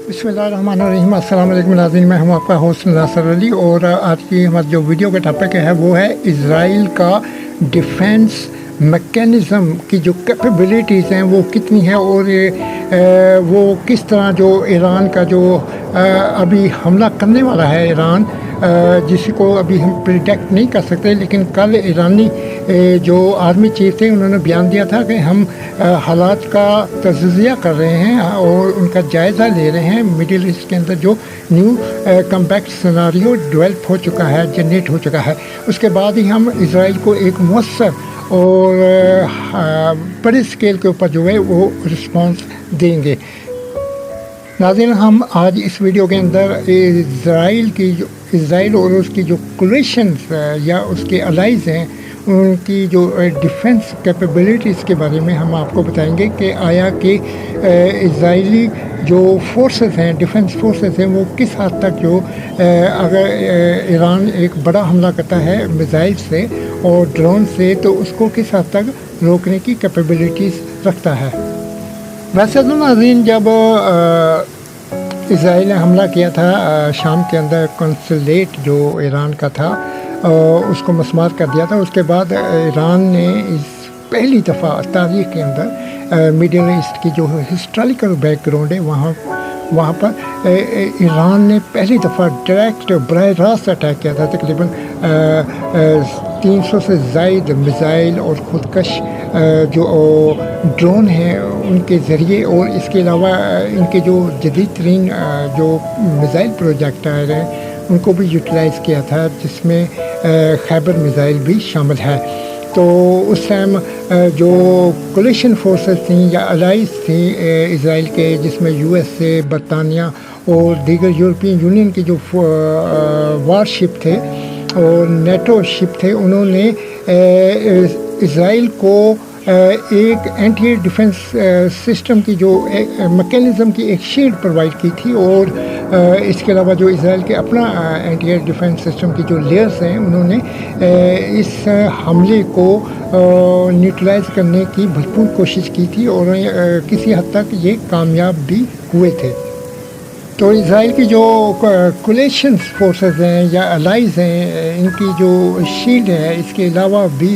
बिस्मिल्लाहिर्रहमानिर्रहीम। अस्सलाम वालेकुम नाज़रीन, मैं हूं आपका होस्ट नासिर अली और आज की हमारी जो वीडियो का टॉपिक है वो है इज़राइल का डिफेंस मैकेनिज़्म की जो कैपेबिलिटीज़ हैं वो कितनी हैं और वो किस तरह जो ईरान का जो अभी हमला करने वाला है ईरान, जिसको अभी हम प्रिडिक्ट नहीं कर सकते, लेकिन कल ईरानी जो आर्मी चीफ थे उन्होंने बयान दिया था कि हम हालात का तजिया कर रहे हैं और उनका जायज़ा ले रहे हैं। मिडिल ईस्ट के अंदर जो न्यू कम्पैक्ट सिनारियो डेवलप हो चुका है, जनरेट हो चुका है, उसके बाद ही हम इज़राइल को एक मौसर और बड़े स्केल के ऊपर जो है वो रिस्पॉन्स देंगे। नाज़रीन, हम आज इस वीडियो के अंदर इज़राइल और उसकी जो कोलिशंस या उसके अलाइज़ हैं उनकी जो डिफेंस कैपेबिलिटीज़ के बारे में हम आपको बताएंगे कि आया कि इज़राइली जो फोर्सेस हैं, डिफेंस फोर्सेस हैं, वो किस हद तक जो अगर ईरान एक बड़ा हमला करता है मिसाइल से और ड्रोन से तो उसको किस हद तक रोकने की कैपेबिलिटीज़ रखता है। वैसे तो नाज़रीन, जब इज़राइल ने हमला किया था शाम के अंदर कंसुलेट जो ईरान का था उसको मस्मार कर दिया था, उसके बाद ईरान ने इस पहली दफ़ा तारीख़ के अंदर मिडिल ईस्ट की जो हिस्टोरिकल बैकग्राउंड है वहाँ पर ईरान ने पहली दफ़ा डायरेक्ट बराह रास्त अटैक किया था। तकरीबन 300 से ज़ायद मिसाइल और ख़ुदकश जो ड्रोन हैं उनके ज़रिए, और इसके अलावा इनके जो जदीद तरीन जो मिसाइल प्रोजेक्टाइल हैं उनको भी यूटिलाइज़ किया था, जिसमें खैबर मिसाइल भी शामिल है। तो उस टाइम जो कोलिशन फोर्सेस थी या अलाइज थी इज़राइल के, जिसमें USA, बरतानिया और दीगर यूरोपियन यूनियन के जो वारशिप थे और नेटो शिप थे, उन्होंने इज़राइल को एक एंटी डिफेंस सिस्टम की जो मैकेनिज़्म की एक शील्ड प्रोवाइड की थी, और इसके अलावा जो इज़राइल के अपना एंटी डिफेंस सिस्टम की जो लेयर्स हैं उन्होंने इस हमले को न्यूट्रलाइज करने की भरपूर कोशिश की थी और किसी हद तक ये कामयाब भी हुए थे। तो इज़राइल की जो कोलिशन फोर्सेस हैं या अलाइज हैं, इनकी जो शील्ड है, इसके अलावा भी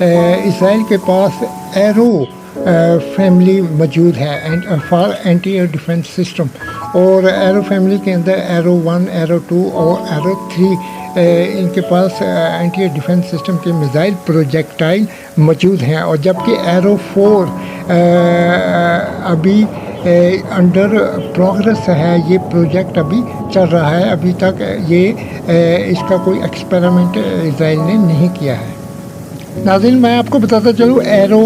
इज़राइल के पास एरो फैमिली मौजूद है for anti air defence system, और एरो फैमिली के अंदर एरो 1, एरो 2 और एरो 3 इनके पास एंटी एयर डिफेंस सिस्टम के मिसाइल प्रोजेक्टाइल मौजूद हैं। और जबकि एरो 4 अभी अंडर प्रोग्रेस है, ये प्रोजेक्ट अभी चल रहा है, अभी तक ये इसका कोई एक्सपेरिमेंट इज़राइल ने नहीं किया है। नाज़रीन, मैं आपको बताता चलूँ, arrow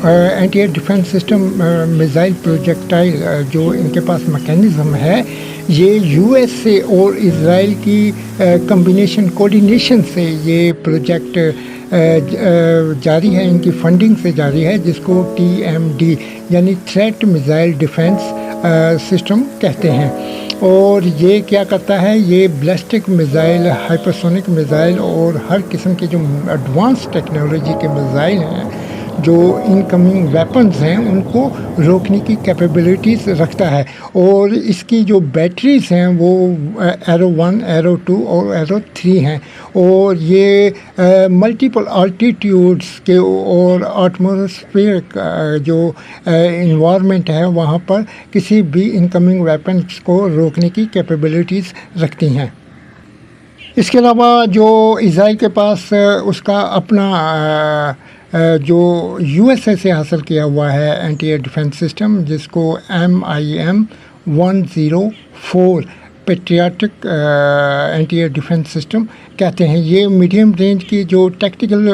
anti air defence system missile projectile जो इनके पास मैकेनिज़्म है, ये USA और इज़राइल की कम्बिनेशन कोऑर्डिनेशन से ये प्रोजेक्ट जारी है, इनकी फंडिंग से जारी है, जिसको TMD यानी थ्रेट मिसाइल डिफेंस सिस्टम कहते हैं। और ये क्या करता है, ये बैलिस्टिक मिसाइल, हाइपरसोनिक मिसाइल और हर किस्म के जो एडवांस टेक्नोलॉजी के मिसाइल हैं, जो इनकमिंग वेपन्स हैं, उनको रोकने की कैपेबिलिटीज़ रखता है। और इसकी जो बैटरीज़ हैं वो एरो 1, एरो 2 और एरो 3 हैं, और ये मल्टीपल आल्टीट्यूड्स के और एटमॉस्फेयर जो इन्वायरमेंट है वहाँ पर किसी भी इनकमिंग वेपन्स को रोकने की कैपेबिलिटीज़ रखती हैं। इसके अलावा जो इज़राइल के पास उसका अपना जो USA से हासिल किया हुआ है एंटी एयर डिफेंस सिस्टम, जिसको MIM 104 patriotic anti air defence system कहते हैं। ये मीडियम रेंज की जो टैक्टिकल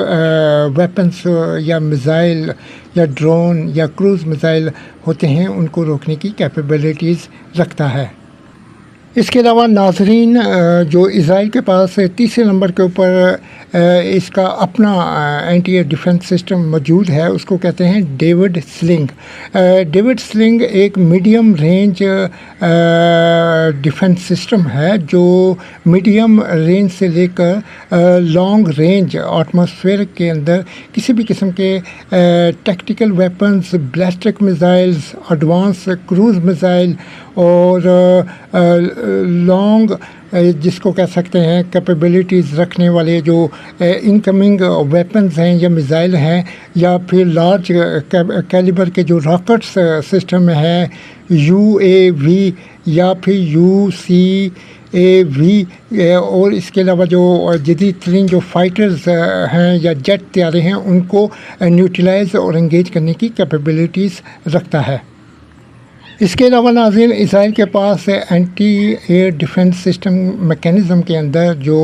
वेपन्स या मिसाइल या ड्रोन या क्रूज़ मिसाइल होते हैं उनको रोकने की कैपेबिलिटीज़ रखता है। इसके अलावा नाज़रीन, जो इज़राइल के पास तीसरे नंबर के ऊपर इसका अपना एंटी एयर डिफेंस सिस्टम मौजूद है, उसको कहते हैं डेविड स्लिंग। डेविड स्लिंग एक मीडियम रेंज डिफेंस सिस्टम है जो मीडियम रेंज से लेकर लॉन्ग रेंज एटमॉस्फेयर के अंदर किसी भी किस्म के tactical weapons, ballistic missiles, advance cruise missile اور لانگ جس کو کہہ سکتے ہیں کیپیبلٹیز رکھنے والے جو انکمنگ ویپنز ہیں یا میزائل ہیں، یا پھر لارج کیلیبر کے جو راکٹس سسٹم ہیں UAV یا پھر UCAV، اور اس کے علاوہ جو جدید ترین جو فائٹرز ہیں یا جیٹ طیارے ہیں ان کو نیوٹرلائز اور انگیج کرنے کی کیپیبلٹیز رکھتا ہے۔ اس کے علاوہ ناظرین، اسرائیل کے پاس anti air defence system mechanism کے اندر جو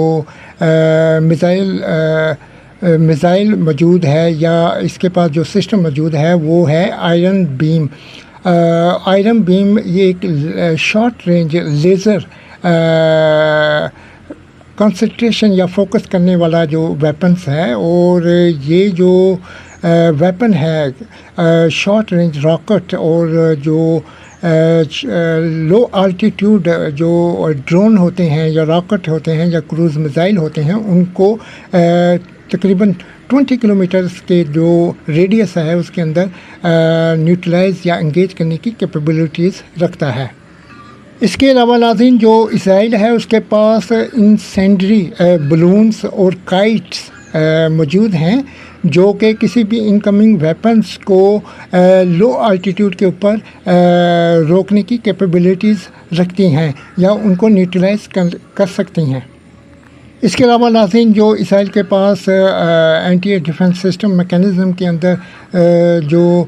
میزائل موجود ہے، یا اس کے پاس جو سسٹم موجود ہے وہ ہے آئرن بیم۔ آئرن بیم یہ ایک شارٹ رینج لیزر کنسنٹریشن یا فوکس کرنے والا جو ویپنس ہے، اور یہ جو ویپن ہے شارٹ رینج راکٹ اور جو لو آلٹیٹیوڈ جو ڈرون ہوتے ہیں یا راکٹ ہوتے ہیں یا کروز میزائل ہوتے ہیں، ان کو تقریباً 20 کلومیٹرز کے جو ریڈیس ہے اس کے اندر نیوٹرلائز یا انگیج کرنے کی کیپیبلٹیز رکھتا ہے۔ اس کے علاوہ ناظرین، جو اسرائیل ہے اس کے پاس انسینڈری بلونس اور کائٹس موجود ہیں جو کہ کسی بھی انکمنگ ویپنس کو لو آلٹیٹیوڈ کے اوپر روکنے کی کیپیبلٹیز رکھتی ہیں یا ان کو نیوٹرلائز کر سکتی ہیں۔ اس کے علاوہ ناظرین، جو اسرائیل کے پاس anti air defence system mechanism کے اندر جو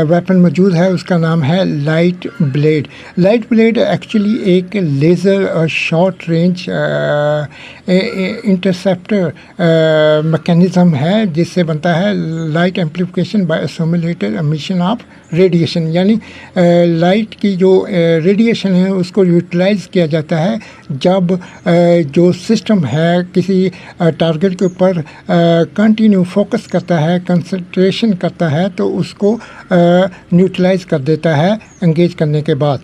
ویپن موجود ہے اس کا نام ہے light blade. Light blade actually ایک laser short range interceptor mechanism ہے جس سے بنتا ہے light amplification by stimulated emission of radiation, یعنی لائٹ کی جو ریڈیشن ہے اس کو یوٹیلائز کیا جاتا ہے جب جو سسٹم ہے کسی ٹارگٹ کے اوپر کنٹینیو فوکس کرتا ہے، کنسنٹریشن کرتا ہے، تو اس کو نیوٹرلائز کر دیتا ہے انگیج کرنے کے بعد۔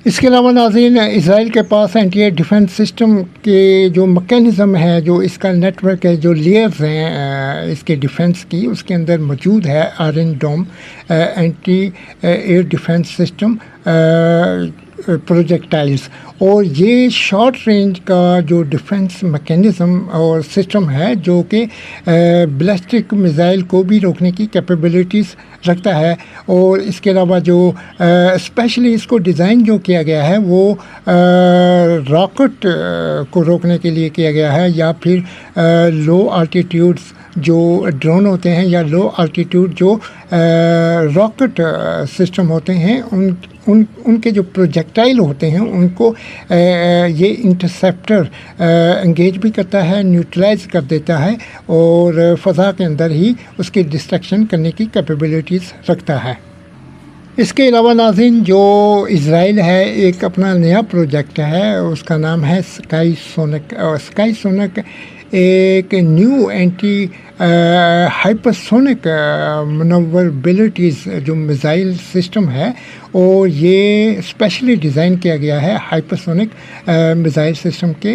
اس کے علاوہ ناظرین، اسرائیل کے پاس اینٹی ایئر ڈیفنس سسٹم کے جو میکینزم ہے، جو اس کا نیٹ ورک ہے، جو لیئرز ہیں اس کے ڈیفنس کی، اس کے اندر موجود ہے Iron Dome anti air defence system پروجیکٹائلز، اور یہ شارٹ رینج کا جو ڈیفنس میکینزم اور سسٹم ہے جو کہ بیلسٹک میزائل کو بھی روکنے کی کیپیبلٹیز رکھتا ہے۔ اور اس کے علاوہ جو اسپیشلی اس کو ڈیزائن جو کیا گیا ہے وہ راکٹ کو روکنے کے لیے کیا گیا ہے، یا پھر لو آلٹیٹیوڈز جو ڈرون ہوتے ہیں یا لو آلٹیٹیوڈ جو راکٹ سسٹم ہوتے ہیں ان کے جو پروجیکٹائل ہوتے ہیں ان کو یہ انٹرسیپٹر انگیج بھی کرتا ہے، نیوٹرلائز کر دیتا ہے، اور فضا کے اندر ہی اس کی ڈسٹرکشن کرنے کی کیپیبلٹیز رکھتا ہے۔ اس کے علاوہ ناظرین، جو اسرائیل ہے ایک اپنا نیا پروجیکٹ ہے، اس کا نام ہے اسکائی سونک۔ اسکائی سونک ایک نیو اینٹی ہائپرسونک منوربلٹیز جو میزائل سسٹم ہے، اور یہ اسپیشلی ڈیزائن کیا گیا ہے ہائپرسونک میزائل سسٹم کے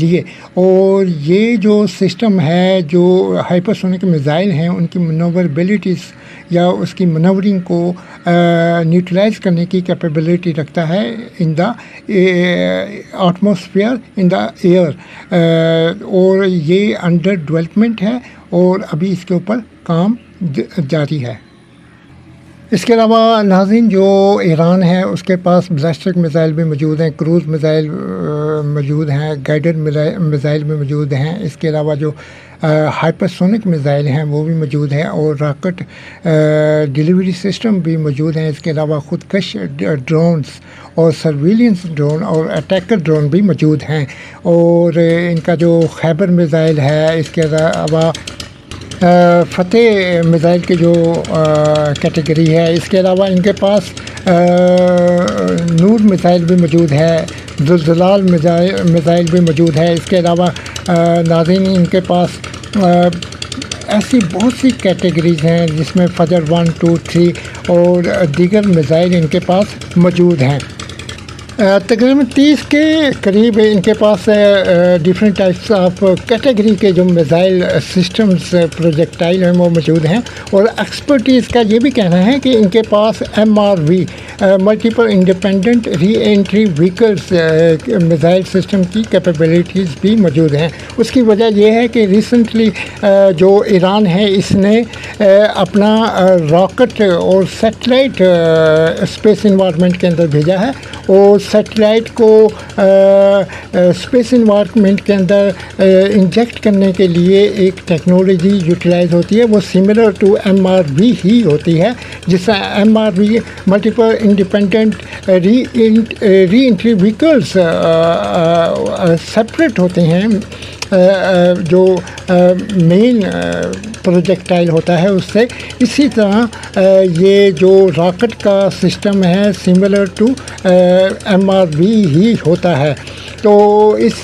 لیے۔ اور یہ جو سسٹم ہے، جو ہائپرسونک میزائل ہیں، ان کی منوربلٹیز یا اس کی منورنگ کو نیوٹرلائز کرنے کی کیپیبلٹی رکھتا ہے ان the atmosphere, in the year, اور یہ انڈر ڈیولپمنٹ ہے اور ابھی اس کے اوپر کام جاری ہے۔ اس کے علاوہ ناظرین، جو ایران ہے اس کے پاس بیلسٹک میزائل بھی موجود ہیں، کروز میزائل موجود ہیں، گائیڈڈ میزائل بھی موجود ہیں۔ اس کے علاوہ جو ہائپرسونک میزائل ہیں وہ بھی موجود ہیں، اور راکٹ ڈیلیوری سسٹم بھی موجود ہیں۔ اس کے علاوہ خودکش ڈرونز اور سرویلنس ڈرون اور اٹیکر ڈرون بھی موجود ہیں، اور ان کا جو خیبر میزائل ہے، اس کے علاوہ فتح میزائل کی جو کیٹیگری ہے، اس کے علاوہ ان کے پاس نور میزائل بھی موجود ہے، زلزلال میزائل بھی موجود ہے۔ اس کے علاوہ ناظرین، ان کے پاس ایسی بہت سی کیٹیگریز ہیں جس میں فجر 1، 2، 3 اور دیگر میزائل ان کے پاس موجود ہیں۔ तकरीबन 30 के करीब इनके पास डिफरेंट टाइप्स ऑफ कैटेगरी के जो मिसाइल सिस्टम्स प्रोजेक्टाइल हैं वो मौजूद हैं। और एक्सपर्टीज़ का ये भी कहना है कि इनके पास MRV multiple independent re entry vehicles missile system की कैपेबिलिटीज़ भी मौजूद हैं। उसकी वजह यह है कि रिसेंटली जो ईरान है इसने अपना रॉकेट और सैटेलाइट स्पेस इन्वायरमेंट के अंदर भेजा है और सैटेलाइट को स्पेस इन्वायरमेंट के अंदर इंजेक्ट करने के लिए एक टेक्नोलॉजी यूटिलाइज होती है, वो सिमिलर टू MRV ही होती है, जिससे MRV multiple independent re entry vehicles separate होते हैं। जो मेन प्रोजेक्टाइल होता है उससे। इसी तरह ये जो रॉकेट का सिस्टम है सिमिलर टू MRV ही होता है। तो इस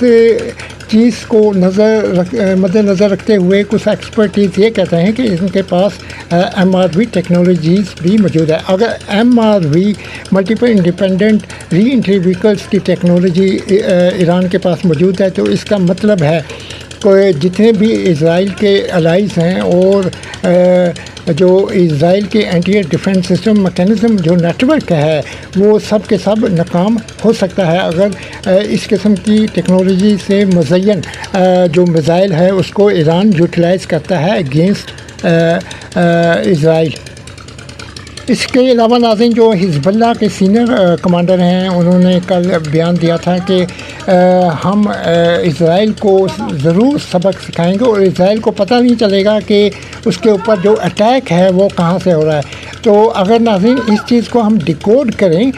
चीज़ को मद्देनज़र रखते हुए कुछ एक्सपर्टीज़ ये कहते हैं कि इनके पास MRV टेक्नोलॉजीज़ भी मौजूद है। अगर MRV multiple independent re entry vehicles की टेक्नोलॉजी ईरान के पास मौजूद है तो इसका मतलब है कि जितने भी इज़राइल के अलाइज़ हैं और जो इज़राइल के एंटी डिफेंस सिस्टम मैकेनिज़्म जो नेटवर्क है वो सब के सब नाकाम हो सकता है अगर इस किस्म की टेक्नोलॉजी से मुज़य्यन जो मिसाइल है उसको ईरान यूटिलाइज़ करता है अगेंस्ट इज़राइल। इसके अलावा नाज़रीन जो हिज़्बुल्लाह के सीनियर कमांडर हैं उन्होंने कल बयान दिया था कि हम इज़राइल को ज़रूर सबक सिखाएंगे और इज़राइल को पता नहीं चलेगा कि उसके ऊपर जो अटैक है वो कहाँ से हो रहा है। तो अगर नाज़रीन इस चीज़ को हम डिकोड करें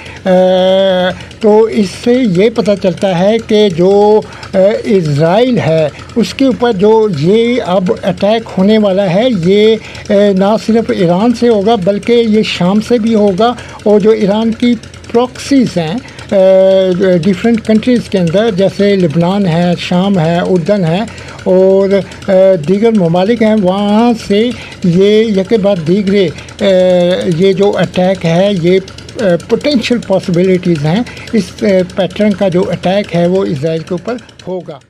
तो इससे ये पता चलता है कि जो इज़राइल है उसके ऊपर जो ये अब अटैक होने वाला है ये ना सिर्फ ईरान से होगा बल्कि ये शाम से भी होगा। और जो ईरान की प्रॉक्सीज़ हैं डिफरेंट कंट्रीज़ के अंदर जैसे लिबनान है, शाम है, उर्दन है और दीगर ममालिक हैं, वहाँ से ये यके बाद दीगरे ये जो अटैक है ये पोटेंशियल पॉसिबिलिटीज़ हैं। इस पैटर्न का जो अटैक है वो इज़राइल के ऊपर होगा।